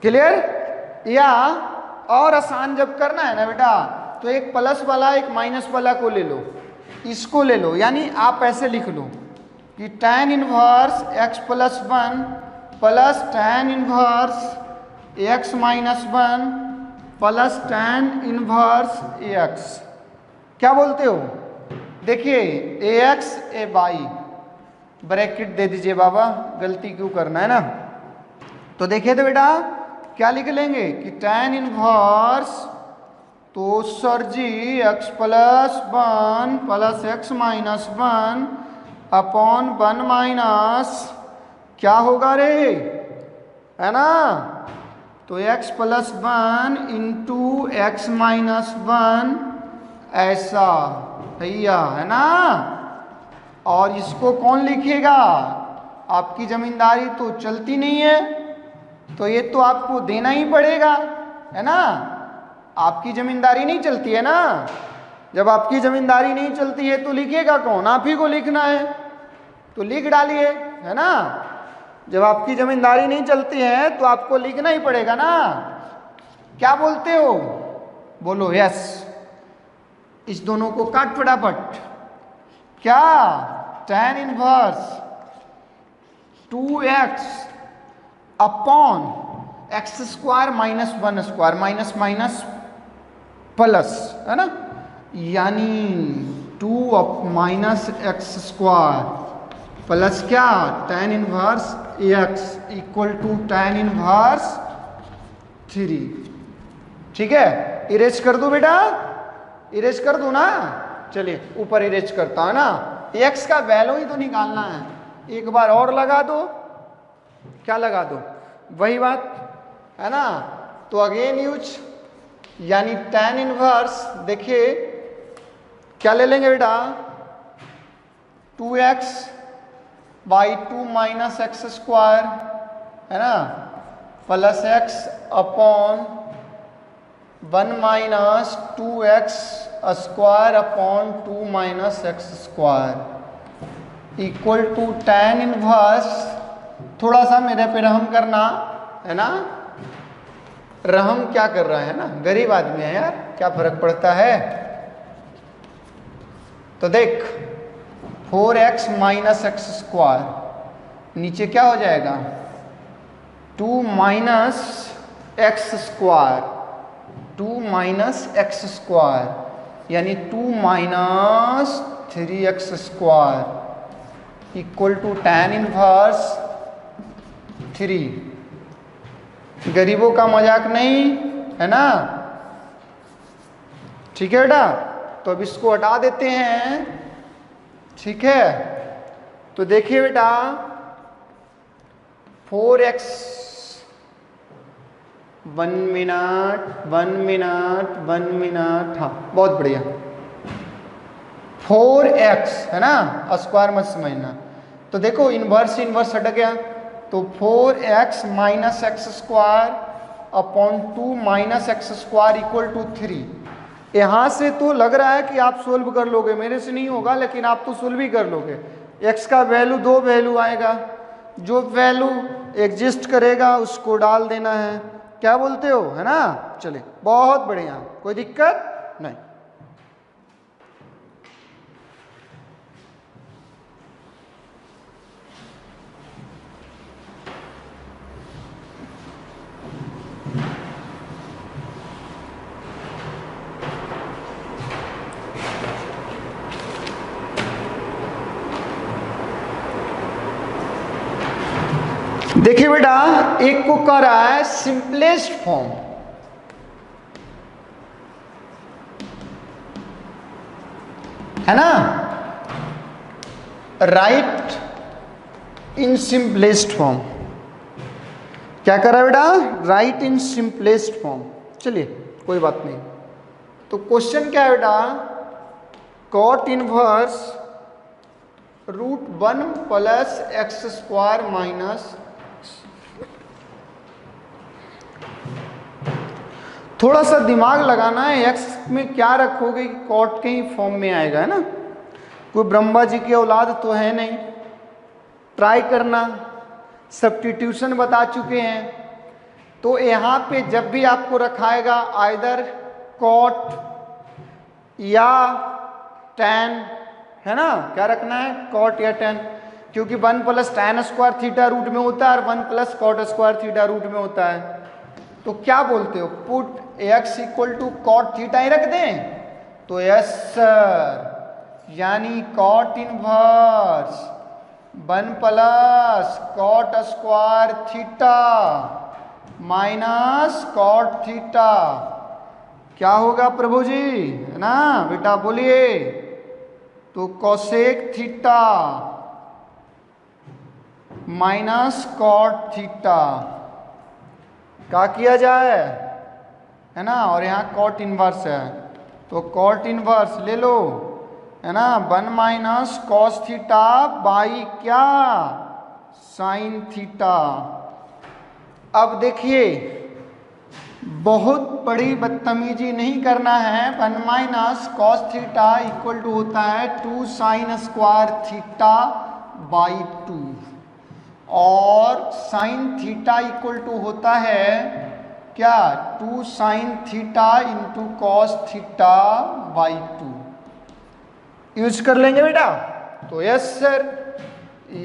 क्लियर। या और आसान जब करना है ना बेटा, तो एक प्लस वाला एक माइनस वाला को ले लो, इसको ले लो, यानी आप ऐसे लिख लो कि tan inverse x plus 1 plus tan inverse x minus 1 plus tan inverse ax, क्या बोलते हो। देखिए ax ए बाई ब्रैकेट दे दीजिए बाबा, गलती क्यों करना, है ना। तो देखिए तो बेटा क्या लिख लेंगे कि tan इनवर्स, तो सर जी x plus 1 plus x minus 1 upon 1 minus क्या होगा रे, है ना। तो x plus 1 into x minus 1 ऐसा भैया, है ना। और इसको कौन लिखेगा, आपकी जमींदारी तो चलती नहीं है, तो ये तो आपको देना ही पड़ेगा, है ना। आपकी जमींदारी नहीं चलती है ना। जब आपकी जमींदारी नहीं चलती है तो लिखेगा कौन, आप ही को लिखना है, तो लिख डालिए, है ना। जब आपकी जमींदारी नहीं चलती है तो आपको लिखना ही पड़ेगा ना। क्या बोलते हो, बोलो यस। इस दोनों को काट फटाफट, क्या tan inverse 2x upon x square minus 1 square, minus minus plus, है ना, यानी 2 माइनस एक्स स्क्वायर प्लस क्या tan inverse x equal to tan inverse 3। ठीक है, इरेज कर दो बेटा, इरेज कर दो ना। चलिए ऊपर इरेज करता है ना, x का वैल्यू ही तो निकालना है, एक बार और लगा दो, क्या लगा दो, वही बात, है ना। तो अगेन यूज, यानी tan इनवर्स, देखिए क्या ले लेंगे बेटा, 2x by 2 minus x square, है ना, plus x upon 1 minus 2x square upon 2 minus x square equal to tan inverse, थोड़ा सा मेरे पे रहम करना, है ना। रहम क्या कर रहा है ना, गरीब आदमी है यार, क्या फर्क पड़ता है। तो देख 4x माइनस एक्स स्क्वायर, नीचे क्या हो जाएगा 2 minus x square, 2 minus x square, यानी 2 minus 3x square equal to tan inverse 3। गरीबों का मजाक नहीं, है ना। ठीक है बेटा, तो अब इसको हटा देते हैं, ठीक है। तो देखिए बेटा 4x, 1 मिनट 1 मिनट 1 मिनट, हाँ बहुत बढ़िया, 4x है ना, स्क्वायर मत समझना। तो देखो इनवर्स इनवर्स हट गया, तो 4x minus x square upon 2 minus x square equal to 3। यहाँ से तो लग रहा है कि आप सोल्व कर लोगे, मेरे से नहीं होगा, लेकिन आप तो सोल्व ही कर लोगे। x का वैल्यू 2 वैल्यू आएगा, जो वैल्यू एग्जिस्ट करेगा उसको डाल देना है, क्या बोलते हो, है ना। चलिए बहुत बढ़िया, कोई दिक्कत नहीं। देखिए बेटा, एक को कर रहा है सिंपलेस्ट फॉर्म, है ना, राइट इन सिंपलेस्ट फॉर्म। क्या कर रहा है बेटा? Write in simplest form. चलिए कोई बात नहीं। तो क्वेश्चन क्या है बेटा? Cot inverse √1 plus x square minus, थोड़ा सा दिमाग लगाना है। एक्स में क्या रखोगे कि कॉट के ही फॉर्म में आएगा, है ना। कोई ब्रह्मा जी की औलाद तो है नहीं। ट्राई करना, सब्स्टिट्यूशन बता चुके हैं। तो यहाँ पे जब भी आपको रखाएगा आइदर कॉट या टैन, है ना, क्या रखना है? कॉट या टैन, क्योंकि 1 plus tan square theta root में होता है और 1 plus cot square theta root में होता है। तो क्या बोलते हो? Put x equal to cot theta ही रख दें? तो यस सर, यानी cot inverse 1 plus cot square theta minus cot theta क्या होगा प्रभु जी, है ना बेटा, बोलिए। तो cosec theta minus cot theta क्या किया जाए, है ना। और यहाँ कॉट इनवर्स है, तो कॉट इनवर्स ले लो, है ना। 1 माइनस कॉस थीटा बाई क्या? Sine theta. अब देखिए, बहुत बड़ी बदतमीजी नहीं करना है। 1 minus cos theta equal to होता है 2 साइन स्क्वायर थीटा बाई 2, और साइन थीटा इक्वल टू होता है क्या? 2 sine theta into cos theta by 2। Use कर लेंगे बेटा। तो यस सर,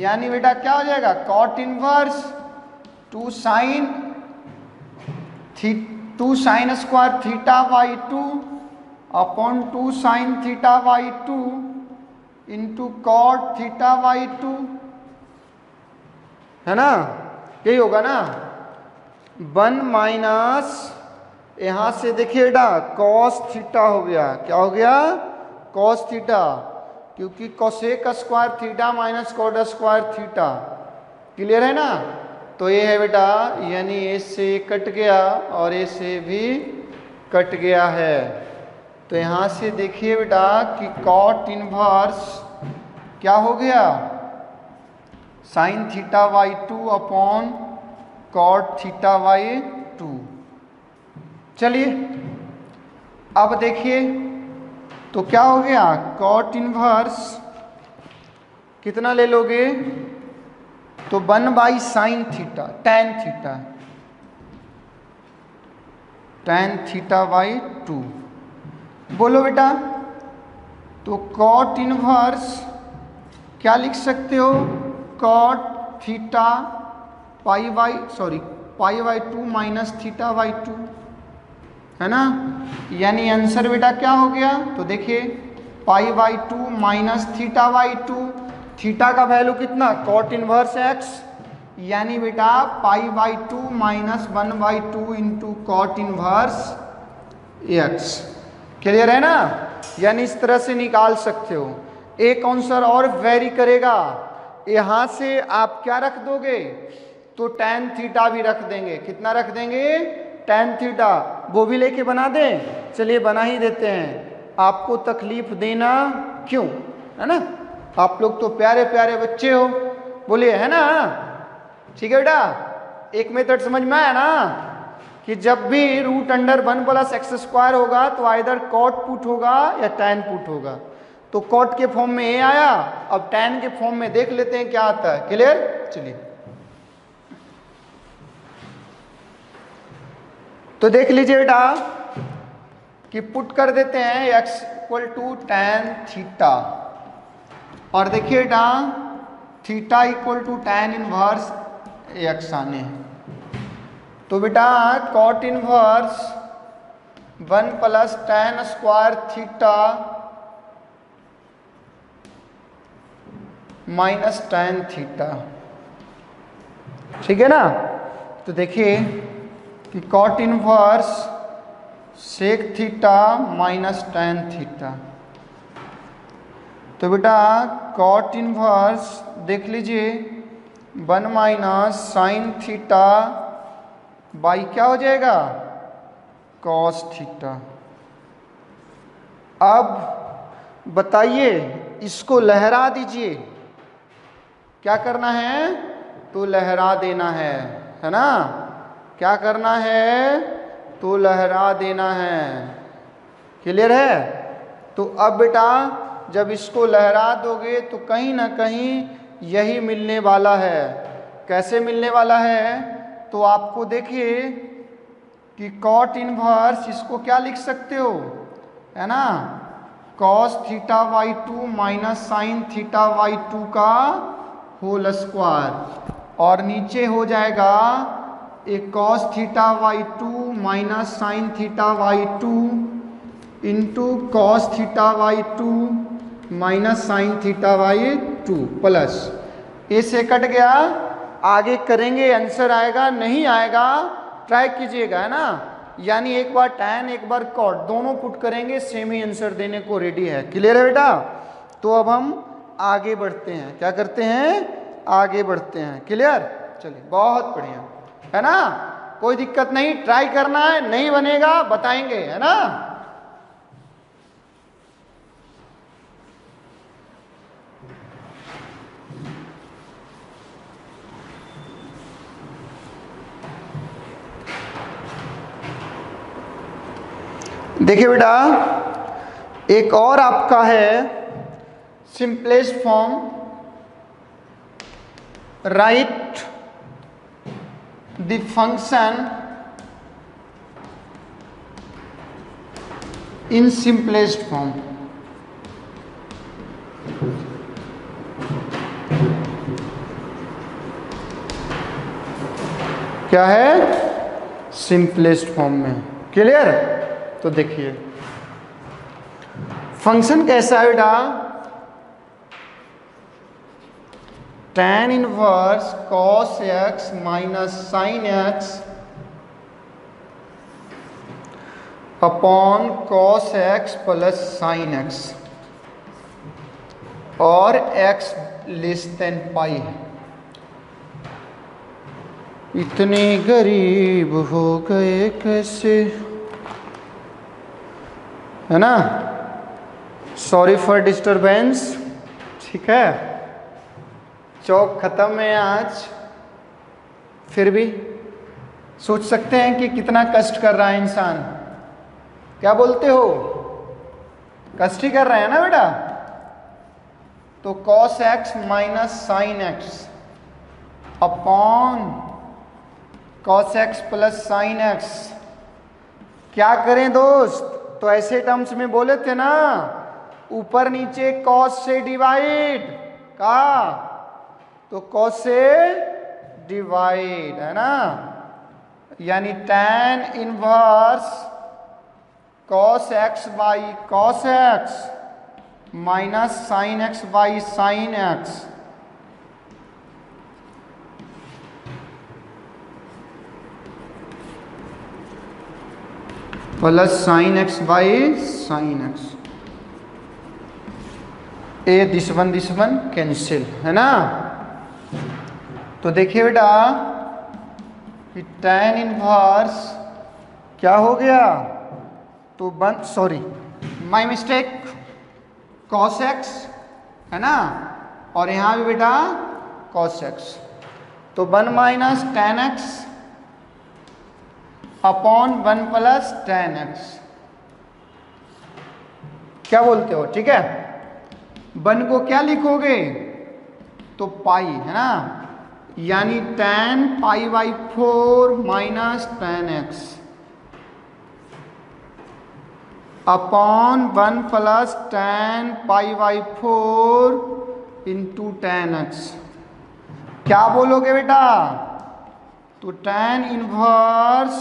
यानी बेटा क्या हो जाएगा? Cot inverse 2 sine square theta by 2 upon 2 sine theta by 2 into cot theta by 2, है ना। यही होगा ना। 1 माइनस, यहां से देखिए बेटा, कॉस थीटा हो गया। क्या हो गया? कॉस थीटा, क्योंकि cosec square theta minus cot square theta. Clear है ना। तो ये है बेटा, यानी ए से कट गया और ए से भी कट गया है। तो यहां से देखिए बेटा कि कॉट इनवर्स क्या हो गया? Sine theta by 2 upon cot theta by 2। चलिए अब देखिए, तो क्या हो गया? कॉट इनवर्स कितना ले लोगे? तो 1 by sine theta, tan theta, tan theta by 2। बोलो बेटा, तो कॉट इनवर्स क्या लिख सकते हो? Cot theta pi by 2 minus theta by 2, है ना। यानी आंसर बेटा क्या हो गया? तो देखिए, pi by 2 minus theta by 2, theta का वैल्यू कितना? कॉट इनवर्स एक्स, यानी बेटा pi by 2 minus 1 by 2 into cot inverse x. Clear है ना। यानी इस तरह से निकाल सकते हो। एक आंसर और वेरी करेगा, यहां से आप क्या रख दोगे? तो टैन थीटा भी रख देंगे। कितना रख देंगे? Tan theta. वो भी लेके बना दें? चलिए बना ही देते हैं, आपको तकलीफ देना क्यों, है ना। आप लोग तो प्यारे प्यारे बच्चे हो, बोलिए, है ना। ठीक है बेटा, एक मेथड समझ में आया ना, कि जब भी root under 1 plus x square होगा तो आइदर कॉट पुट होगा या टैन पुट होगा। तो कॉट के फॉर्म में ए आया, अब टैन के फॉर्म में देख लेते हैं क्या आता है। क्लियर। चलिए तो देख लीजिए बेटा कि पुट कर देते हैं x equal to tan theta, और देखिए बेटा theta equal to tan inverse x आने हैं। तो बेटा cot inverse 1 plus tan square theta minus tan theta. ठीक है ना। तो देखिए कि cot inverse sec theta minus tan theta. तो बेटा कॉट इनवर्स देख लीजिए 1 माइनस साइन थीटा बाई क्या हो जाएगा, कॉस थीटा। अब बताइए इसको लहरा दीजिए, क्या करना है, तो लहरा देना है ना। क्या करना है, तो लहरा देना है। क्लियर है। तो अब बेटा जब इसको लहरा दोगे तो कहीं ना कहीं यही मिलने वाला है। कैसे मिलने वाला है, तो आपको देखिए कि कॉट इनवर्स इसको क्या लिख सकते हो, है ना, cos theta by 2 minus sine theta by 2 का होल स्क्वायर, और नीचे हो जाएगा एक cos theta by 2 minus sine theta by 2 into cos theta by 2 minus sine theta by 2 plus A से कट गया। आगे करेंगे आंसर आएगा, नहीं आएगा ट्राई कीजिएगा, है ना। यानी एक बार टैन एक बार कॉट दोनों पुट करेंगे, सेम ही आंसर देने को रेडी है। क्लियर है बेटा। तो अब हम आगे बढ़ते हैं, क्या करते हैं, आगे बढ़ते हैं। क्लियर, चलिए बहुत बढ़िया, है ना, कोई दिक्कत नहीं, ट्राई करना है, नहीं बनेगा बताएंगे, है ना। देखिए बेटा एक और आपका है simplest form, right the function in simplest form. क्या है, सिंपलेस्ट फॉर्म में। क्लियर। तो देखिए फंक्शन कैसा है बेटा, tan inverse cos x minus sine x upon cos x plus sine x, और x लेस देन पाई। इतने गरीब हो गए कैसे, है ना। सॉरी फॉर डिस्टरबेंस, ठीक है, चौक खत्म है आज, फिर भी सोच सकते हैं कि कितना कष्ट कर रहा है इंसान। क्या बोलते हो, कष्ट ही कर रहे हैं ना बेटा। तो cos x minus sine x upon cos x plus sine x, क्या करें दोस्त, तो ऐसे टर्म्स में बोले थे ना, ऊपर नीचे cos से डिवाइड का, तो cos से डिवाइड, है ना। यानी tan inverse cos x by cos x minus sine x by sine x plus sine x by sine x। A this one cancel, है ना। तो देखिए बेटा कि tan इनवर्स क्या हो गया, तो sorry my mistake, cos x, है ना, और यहाँ भी बेटा cos x, तो 1 minus tan x upon 1 plus tan x। क्या बोलते हो, ठीक है। 1 को क्या लिखोगे, तो पाई, है ना, यानी tan pi by 4 minus tan x upon 1 plus tan pi by 4 into tan x। क्या बोलोगे बेटा, तो tan inverse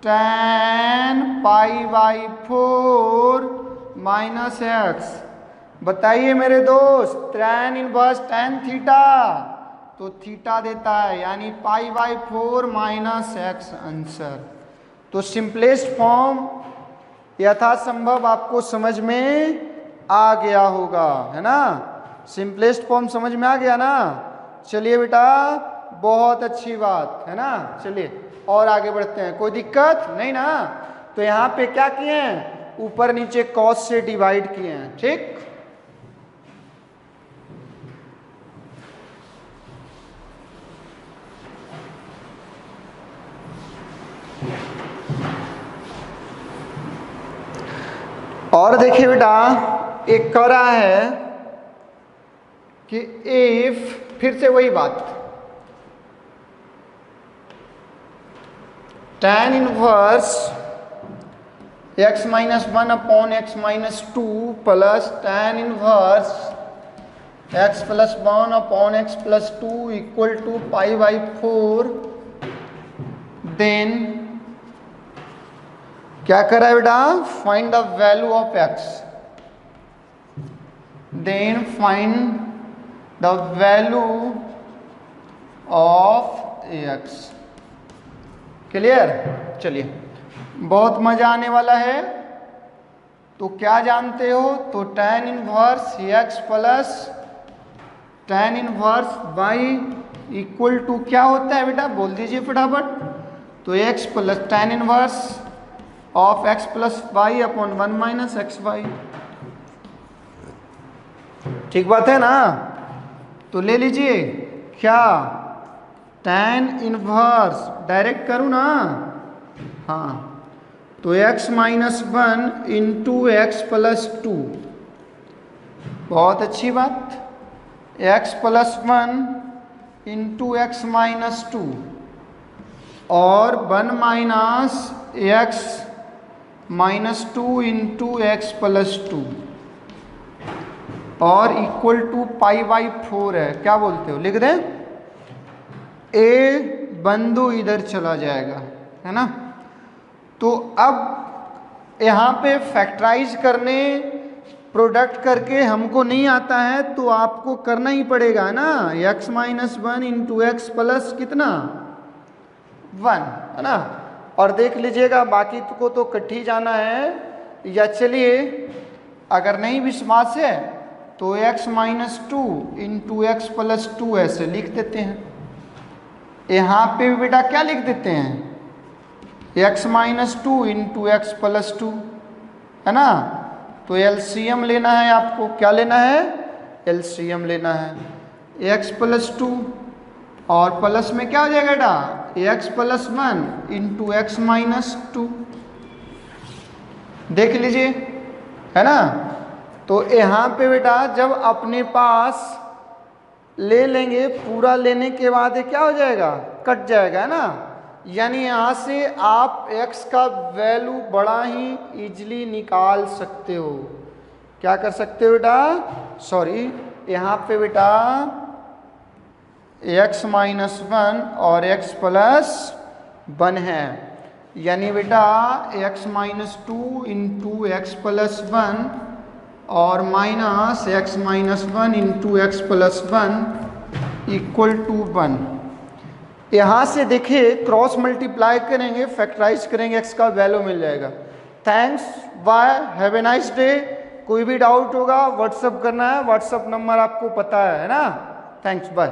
tan pi by 4 minus x। बताइए मेरे दोस्त, tan इनवर्स tan थीटा तो थीटा देता है, यानी π/4 माइनस एक्स आंसर। तो सिंपलेस्ट फॉर्म यथासंभव आपको समझ में आ गया होगा, है ना। सिंपलेस्ट फॉर्म समझ में आ गया ना। चलिए बेटा, बहुत अच्छी बात है ना। चलिए और आगे बढ़ते हैं, कोई दिक्कत नहीं ना। तो यहाँ पे क्या किए हैं, ऊपर नीचे कॉस से डिवाइड किए हैं, ठीक। और देखिए बेटा, एक कह रहा है कि इफ, फिर से वही बात, tan inverse x minus 1 upon x minus 2 plus tan inverse x plus 1 upon x plus 2 equal to π/4, then क्या करा है बेटा, find the value of x, then find the value of x। Clear. चलिए, बहुत मजा आने वाला है। तो क्या जानते हो, तो tan inverse x plus tan inverse y equal to क्या होता है बेटा, बोल दीजिए फटाफट। तो x plus tan inverse of x plus y upon 1 minus x y. ठीक बात है ना। तो ले लीजिए क्या, tan इनवर्स डायरेक्ट करूँ ना, हाँ, तो x minus 1 into x plus 2, बहुत अच्छी बात, x plus 1 into x minus 2 और 1 minus x minus 2 into x plus 2 और इक्वल टू π/4 है। क्या बोलते हो, लिख दें। ए बंदू इधर चला जाएगा, है ना। तो अब यहाँ पे फैक्टराइज करने, प्रोडक्ट करके हमको नहीं आता है, तो आपको करना ही पड़ेगा ना। x minus 1 into x plus कितना 1, है ना। और देख लीजिएगा, बाकी को तो कट्ठी जाना है। या चलिए, अगर नहीं विश्वास है तो x minus 2 into x plus 2 ऐसे लिख देते हैं। यहाँ पे भी बेटा क्या लिख देते हैं, x minus 2 into x plus 2, है ना। तो एलसीएम लेना है आपको, क्या लेना है, एलसीएम लेना है। x प्लस 2 और प्लस में क्या हो जाएगा बेटा, x plus 1 into x minus 2, देख लीजिए, है ना। तो यहाँ पे बेटा जब अपने पास ले लेंगे, पूरा लेने के बाद ये क्या हो जाएगा, कट जाएगा, है ना। यानी यहाँ से आप x का वैल्यू बड़ा ही इजीली निकाल सकते हो। क्या कर सकते हो बेटा, सॉरी, यहाँ पे बेटा x माइनस 1 और x प्लस 1 है, यानी बेटा x minus 2 into x plus 1 और minus x minus 1 into x plus 1 equal to 1। यहाँ से देखिए क्रॉस मल्टीप्लाई करेंगे, फैक्टराइज करेंगे, x का वैल्यू मिल जाएगा। Thanks, bye, have a nice day. कोई भी डाउट होगा व्हाट्सअप करना है, व्हाट्सअप नंबर आपको पता है ना। Thanks, bye.